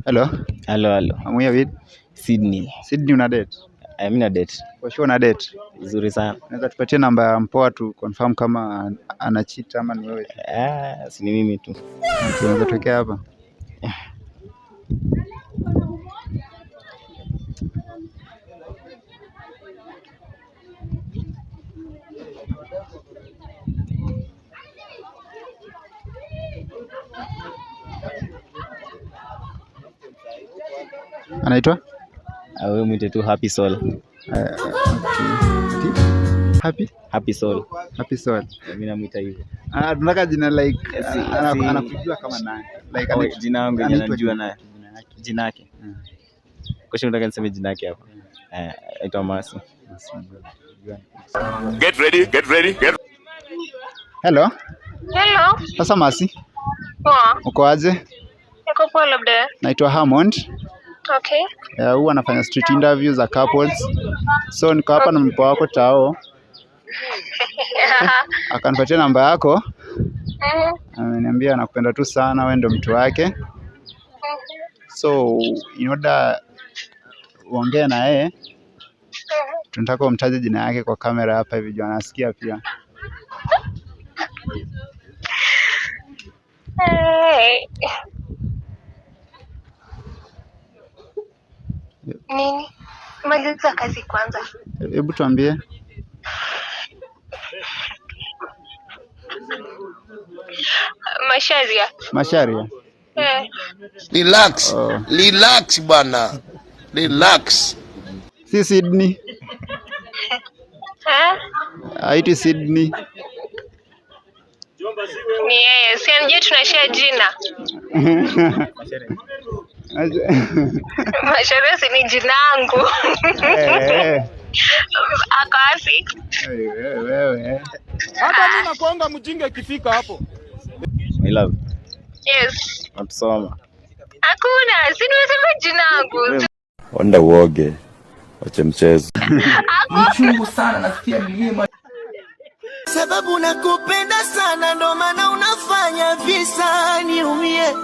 Hello. Hello. I'm here with Sydney. Sydney, una date? I'm in a date. For sure una date. Nzuri sana. Naweza tupatie namba ya mpoa tu confirm kama ana cheat ama ni wewe? Si ni mimi tu. Tunaweza tokea hapa. Anaitwa? Wewe mwite tu Happy Soul. Okay. Happy Soul. Happy Soul. Mimi namuita hivyo. Tunataka jina like anakujua kama nani? Like jina langu anajua na jina yake. Kesho nataka niseme jina yake hapa. Aitwa Masi. Get ready. Hello. Hello. Sasa Masi. Poa. Uko aje? Niko poa labda. Naitwa Hammond. Okay. Huwa anafanya street interviews za couples. So niko hapa na mpoa wako Tao. Akanipatia namba yako. Ameniambia anakupenda tu sana, wewe ndio mtu wake. So in order uongee na yeye, tunataka umtaje jina yake kwa kamera hapa hivi juu anasikia pia. Hey. Nini? Maliza kazi kwanza. Hebu tuambie. Masharia. Relax bana. Relax. Si Sydney. Haiti Sydney. Ni yeye, si anje tunashare jina. Masharia si ni jina langu. Akasi. Wewe. Hata mimi nakuanga mjinga ikifika hapo. My love. Yes. Natusoma. Hakuna, si nimesema jina langu. Onda uoge. Wacha mchezo. Mchungu sana nasikia milima. Sababu nakupenda sana ndo maana unafanya visa niumie.